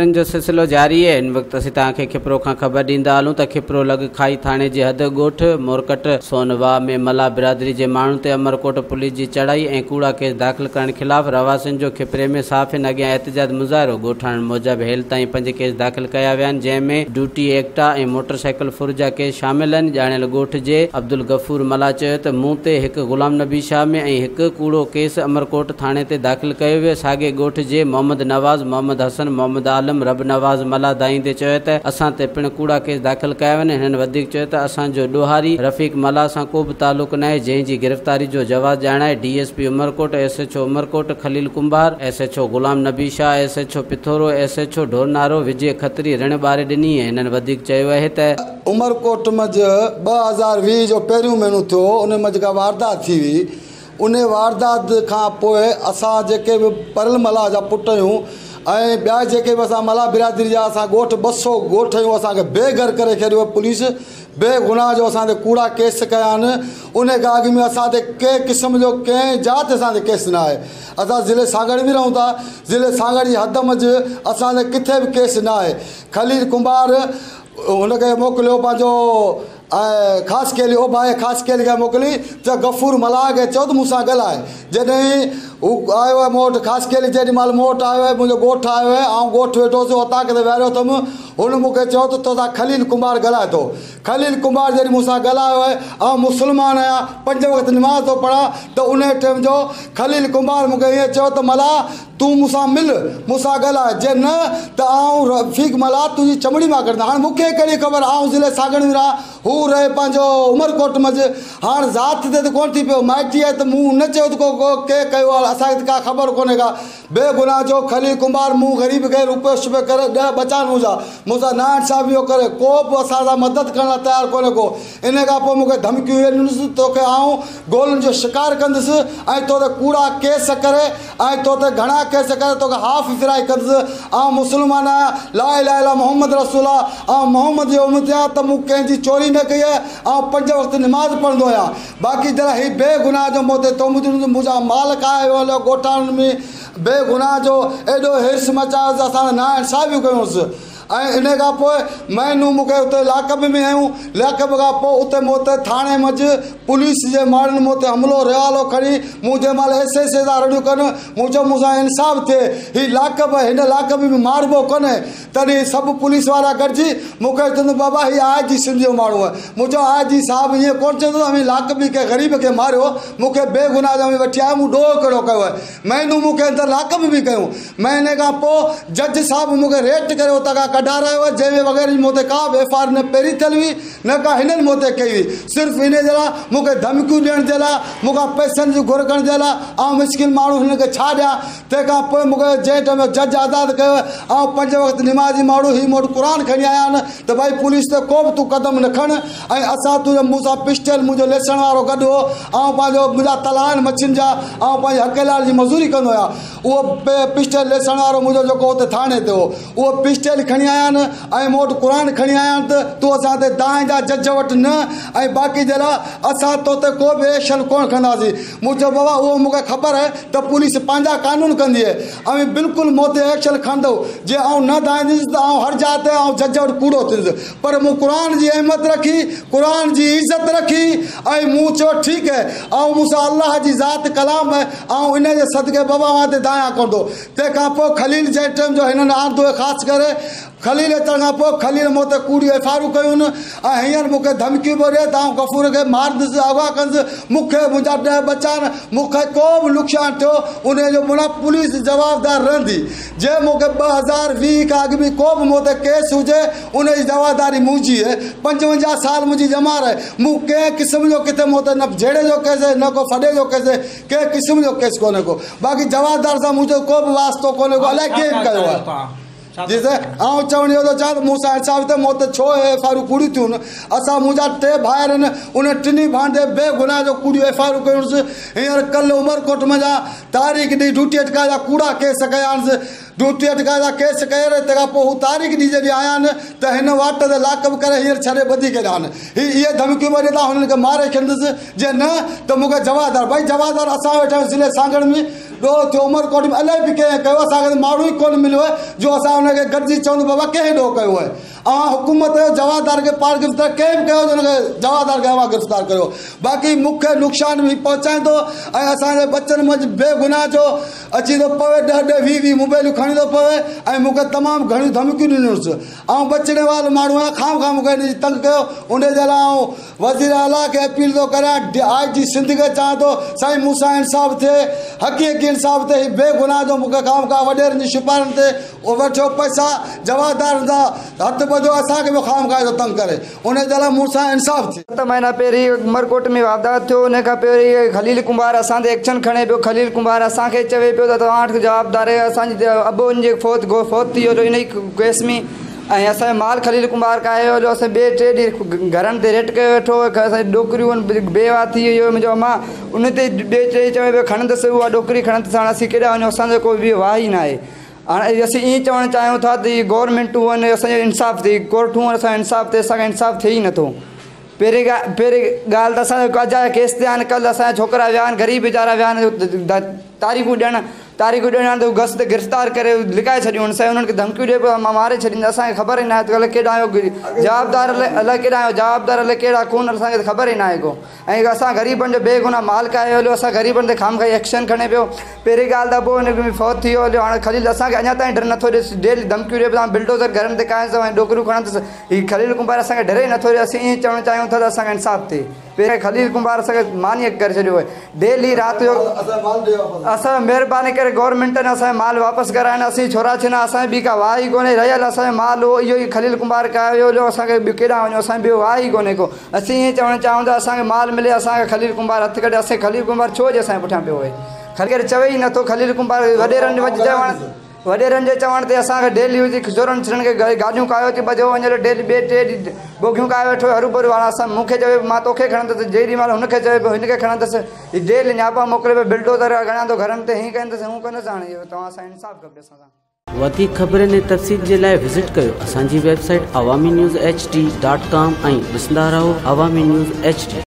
ख़बरनि जो सिलसिलो जारी है। इन वक़्तु असीं तव्हांखे खिपरो खां ख़बर ॾींदा हलूं त खिपरो लॻ खाई थाणे जे हद ॻोठ मोरकट सोनवाह में मला बिरादरी जे माण्हुनि ते अमरकोट पुलिस जी चढ़ाई ऐं कूड़ा केस दाख़िल करण ख़िलाफ़ रवासियुनि जो खिपरे में साफ़िन अॻियां एहतजाज मुज़ाहिरो। ॻोठाणनि मूजिबि हेल ताईं 5 केस दाख़िल कया विया आहिनि, जंहिंमें ड्यूटी एक्टा ऐं मोटरसाइकिल फुर्जा केस शामिल आहिनि। ॼाणियल ॻोठ जे अब्दुल गफ़ूर मला चयो त मूं ते हिकु ग़ुलाम नबी शाह में ऐं हिकु कूड़ो केस अमरकोट थाणे ते दाख़िल कयो वियो। साॻे ॻोठ जे मोहम्मद नवाज़, मोहम्मद हसन, मोहम्मद आलम, रब नवाज़ मला दाईंदे चयो त असां ते पिणु कूड़ा केस दाख़िल कया आहिनि। हिननि वधीक चयो त असांजो ॾोहारी रफ़ीक मला सां को बि तालुक़ु न आहे, जंहिंजी गिरफ़्तारी जो जवाब ॼाणाए DSP उमरकोट, SHO उमरकोट खलील कुंभार, SHO ग़ुलाम नबी शाह, SHO पिथोरो, SHO ढोरनारो विजय खत्री ऋण ॿारे ॾिनी। हिननि वधीक चयो आहे त उमरकोट मंझि 2020 जो पहिरियों महीनो थियो, उन मंझि का वारदात थी हुई। उन वारदात खां पोइ असां जेके बि परल मला जा पुट आहियूं ऐं ॿिया जेके बि असां मला बिरादरी जा असां ॻोठ 200 ॻोठ आहियूं, असांखे बेघर करे छॾियो पुलिस। बेगुनाह जो असां ते कूड़ा केस कया आहिनि। उन खां अॻु में असां ते कंहिं क़िस्म जो कंहिं जात असां ते केस न आहे। असां ज़िले सागड़ में रहूं था, ज़िले सागड़ जी हद मंझि असां ते किथे बि केस न आहे। खलील कुंभार हुनखे मोकिलियो पंहिंजो ख़ासि केली ओभाए ख़ासि केली खे मोकिली त गफ़ूर मला खे चयो त मूंसां ॻाल्हाए। जॾहिं हू आयो आहे मूं वटि ख़ासि केली, जेॾी महिल मूं वटि आयो आहे, मुंहिंजो ॻोठु आयो आहे, ऐं ॻोठु वेठोसीं उतां किथे विहारियो अथमि। हुन मूंखे चयो त तोसां खलील कुंभार ॻाल्हाए थो। खलील कुंभार जॾहिं मूंसां ॻाल्हायो आहे, ऐं मुस्लमान आहियां, 5 वक़्त निमाज़ थो पढ़ा, त उन टाइम जो खलील कुंभार मूंखे ईअं चयो त मला तूं मूंसां मिल, मूंसां ॻाल्हाए, जे न त आउं रफ़ीक मला तुंहिंजी चमड़ी मां कढंदा। हाणे मूंखे कहिड़ी ख़बर, आउं ज़िले सागड़ में रहां, हू रहे पंहिंजो उमरकोट मंझि। हाणे ज़ात ते त कोन थी पियो, माइटी आहे त मूं न चयो त को कंहिं कयो आहे, असांखे त का ख़बर कोन्हे का। बेगुनाह जो खलील कुंभार मूं ग़रीब खे रुपयो शुपे करे 10 बचान मूंसां ना इंसाफ़ियो करे, को बि असां सां मदद करण लाइ तयारु कोन्हे को। इन खां पोइ मूंखे धमकियूं ॾिनुसि, तोखे आउं गोलनि जो शिकार कंदुसि ऐं तो ते कूड़ा केस करे ऐं तो ते घणा केस करे तोखे हाफ़ फिराई कंदुसि। ऐं मुस्लमान आहियां, ला इलाहा इल्लल्लाह मोहम्मद रसूल आहे, ऐं मोहम्मद जो उम्मती आहियां, त मूं कंहिंजी चोरी न कई आहे, ऐं 5 वक़्त निमाज़ पढ़ंदो आहियां। बाक़ी जरा ही बेगुनाह जो मूं ते तोहमतूं, मुंहिंजा माल काए वियो ॻोठाणनि में, बेगुनाह जो एॾो हिर्स मचायोसि, असां ना इंसाफ़ियूं कयूंसि। ऐं इन खां पोइ मैनू मूंखे उते लाकब में आहियूं। लाकब खां पोइ उते मूं ते थाणे मंझि पुलिस जे माण्हुनि मूं ते हमिलो रिवालो खणी मूं जंहिं महिल SSA था रड़ियूं कनि, मूं चयो मूंसां इंसाफ़ थिए, हीउ लाकब, हिन लाकब में मारिबो कोन्हे। तॾहिं सभु पुलिस वारा गॾिजी मूंखे चवंदो बाबा हीअ IG सिंध जो माण्हू आहे। मूं चयो IG साहिबु ईअं कोन चवंदो त लाकबी कंहिं ग़रीब खे मारियो, मूंखे बेगुनाह जो वठी आयो, मूं ॾोह कहिड़ो कयो आहे। मैनू मूंखे अंदरि लाकब बि कयूं। महीने खां पोइ जज साहिबु मूंखे रेट करे उतां खां कढारायो आहे, जंहिंमें वग़ैरह मूं ते का बि FIR न पहिरीं थियल हुई, न का हिननि मूं ते कई हुई। सिर्फ़ु इन जे लाइ मूंखे धमकियूं ॾियण जे लाइ, मूंखां पैसनि जी घुर करण जे लाइ, ऐं मुश्किल माण्हू हिन खे छा ॾियां। तंहिंखां पोइ मूंखे जंहिं टाइम जज आज़ादु कयो, ऐं 5 वक़्त निमाज़ी माण्हू ही मूं वटि क़ुर खणी आया आहिनि त भई पुलिस ते को बि तूं कदम न खण, ऐं असां तुंहिंजो मूंसां पिस्टल, मुंहिंजो लेसण वारो गॾु हो, ऐं पंहिंजो मुंहिंजा तलान मच्छियुनि जा, ऐं पंहिंजे हकेलाल जी मज़ूरी कंदो आहियां। उहो पिस्टल लेसण वारो मुंहिंजो जेको हुते थाणे ते हो, उहो पिस्टल खणी आया आहिनि, ऐं मूं वटि क़ुर खणी आया आहिनि त तूं असां ते दांजा जज वटि न, ऐं बाक़ी जे लाइ असां तो ते को बि एक्शन कोन खणंदासीं। मूं चयो बाबा उहो मूंखे ख़बर आहे त पुलिस पंहिंजा कानून कंदी आहे, ऐं बिल्कुलु मूं ते एक्शन खणंदो। जे आउं न दाईंदुसि त आउं हर जाइ ते आउं जज वटि कूड़ो थींदुसि। पर मूं क़ुर जी अहमियत रखी, क़ुर जी इज़त रखी, ऐं मूं चयो ठीकु आहे, ऐं मूंसां अलाह जी ज़ात कलाम आहे, ऐं इन जे सदके बाबा मां ते दाया कंदो। तंहिंखां पोइ खलील जे टाइम जो हिननि आंदो ख़ासि करे खलील अचण खां पोइ खलील मूं ते कूड़ियूं FIR कयूं, ऐं हींअर मूंखे धमकियूं पियो ॾिए त आउं गफ़ूर खे मारंदुसि, अगवा कंदुसि। मूंखे मुंहिंजा 10 बचा आहिनि, मूंखे को बि नुक़सानु थियो उनजो मुना पुलिस जवाबदार रहंदी। जे मूंखे 2020 खां अॻु में को बि मूं ते केस हुजे, उनजी जवाबदारी मुंहिंजी आहे। 55 साल मुंहिंजी जमा रहे, मूं कंहिं क़िस्म जो किथे मूं ते न झेड़े जो केस आहे, न को फॾे जो केस आहे, कंहिं क़िस्म जो केस कोन्हे को। बाक़ी जवाबदार सां मुंहिंजो को बि वास्तो कोन्हे को, अलाए केरु कयो आहे। जिसे आउं चवण इहो थो चाहियां त मूंसां इंसाफ़ थिए, मूं ते छो FIR कूड़ियूं थियूं न। असां मुंहिंजा 3 भाइर आहिनि, उन टिनी भांडे बेगुनाह जो कूड़ियूं FIR कयूंसि। हींअर कल्ह उमरकोट मंझा तारीख़ ॾींहुं ड्यूटी अटका जा कूड़ा केस कया आहिनि। ड्यूटी अटका जा केस कया, तंहिंखां पोइ हू तारीख़ ॾींहुं जॾहिं आया आहिनि त हिन वाट ते लाकब करे हींअर छॾे ॿधी करे आहिनि। इहे धमकियूं बि ॾिना, हुननि खे मारे छॾंदुसि, जे न त मूंखे जवाबदार, भई जवाबदार असां वेठा आहियूं ज़िले सागड़ में। ॾोह थियो उमरकोट में अलाए बि कंहिं कयो, असांखे माण्हू ई कोन मिलियो आहे जो असां हुनखे गॾिजी चवंदो बाबा कंहिं ॾोह कयो आहे। हुकूमत जो जवाबदार खे पाण गिरफ़्तार कंहिं बि कयो हुनखे जवाबदार खे अवां गिरफ़्तार कयो। बाक़ी मूंखे नुक़सान बि पहुचाईंदो ऐं असांजे बचनि मंझि बेगुनाह जो अची थो पवे, 10-10, 20-20 मोबाइलूं खणी थो पवे ऐं मूंखे तमामु घणियूं धमकियूं ॾिनियूंसि। बचड़े वारो माण्हू आहियां, खां मूंखे हिन जी तंग कयो। उन जे लाइ वज़ीर आला खे अपील थो करियां, IG सिंध खे चवां थो साईं मूंसां इंसाफ़ थिए, हक़ीक़ी इंसाफ़ थिए। बेगुनाह जो मूंखे खां वॾेरनि जी सिफारिश ते वठो पैसा, जवाबदार जा हथ ॿधो, असांखे बि खां थो तंग करे। उन जे लाइ मूंसां इंसाफ़ थिए। 7 महीना पहिरीं उमरकोट में वारदात थियो, उन खां पहिरीं खलील कुंभार असां ते एक्शन खणे पियो। खलील कुंभार असांखे चवे पियो त तव्हां वटि जवाबदार आहे, असांजी अबोनि जे फोत थी वियो इन ई केस में। ऐं असांजो माल खलील कुंभार खायो हलियो। असां ॿिए 3 ॾींहं घरनि ते रेड कयो वेठो, असांजी ॾोकरियूं बेवा थी वियो मुंहिंजो अम्मा। उन ते ॿिए 3 चवे पियो खणंदसि, उहा ॾोकरी खणंदसि। हाणे असीं केॾां वञूं, असांजो कोई बि वाह ई न आहे। हाणे असीं ईअं चवणु चाहियूं था त गवर्नमेंटूं आहिनि, असांजो इंसाफ़ थिए, कोर्टूं आहिनि, असांजो इंसाफ़ थिए। असांखे इंसाफ़ थिए ई नथो। पहिरीं ॻाल्हि त असांजो अॼु केस ते आहिनि, कल्ह असांजा छोकिरा विया आहिनि, ग़रीब वीचारा विया आहिनि, तारीख़ूं ॾियण ते गस्त गिरफ़्तार करे लिकाए छॾियूं। उन्हनि खे धमकियूं ॾिए पियो, मारे छॾींदा। असांखे ख़बर ई न आहे त अलाए केॾा जवाबदार, अलाए केॾा जवाबदार, अलाए कहिड़ा कोन, असांखे त ख़बर ई न आहे को। ऐं असां ग़रीबनि जो बेगुनाह माल खाए हलियो, असां ग़रीबनि ते खामखाई एक्शन खणे पियो। पहिरीं ॻाल्हि त पोइ हुन में फौत थी वियो हलियो। हाणे खलील असांखे अञा ताईं डर नथो ॾिए, डेली धमकियूं ॾिए पियो, बिल्डोज़र घरनि ते काइंसि ऐं ॾोकरियूं खणंदसि। हीउ खलील कुंभार असांखे डरे ई नथो ॾिए। असीं ईअं चवणु चाहियूं था त असांखे इंसाफ़ थिए। पहिरें खलील कुंभार असांखे मानी करे छॾियो आहे, डेली राति जो असां महिरबानी करे गवर्नमेंट ने असांजो माल वापसि कराइनि। असीं छोरा छिना, असांजी ॿी का वाह ई कोन्हे रहियल। असांजो माल हो इहो ई खलील कुंभार कयो हुयो, असांखे ॿियो केॾां वञो, असांजी ॿियो वाह ई कोन्हे को। असीं ईअं चवणु चाहियूं था असांखे माल मिले, असांखे खलील कुंभार हथु कढे। असां खलील कुंभार छो जे असांजे पुठियां पियो आहे, ख़बर चवे ई नथो। खलील कुंभार वॾेरनि जे चवण ते असांखे डेली हुजे छोरनि छिननि खे गाॾियूं कायो थी ॿधो वञे, डेली ॿिए 3 बोगियूं कायो वेठो हरू भरू। हाणे असां मूंखे चवे मां तोखे खणंदुसि, जेॾी महिल हुनखे चवे पियो हिनखे खणंदुसि। हीउ डेली न्यापा मोकिले पियो, बिल्डोज़र घणा घरनि ते हीअं कंदुसि, हूं कंदुसि। हाणे इहो तव्हां असां इंसाफ़ खपे असां सां। वधीक ख़बरनि ऐं तफ़सील जे लाइ विज़िट कयो असांजी वेबसाइट awami news hd.com ऐं ॾिसंदा रहो Awami News HD।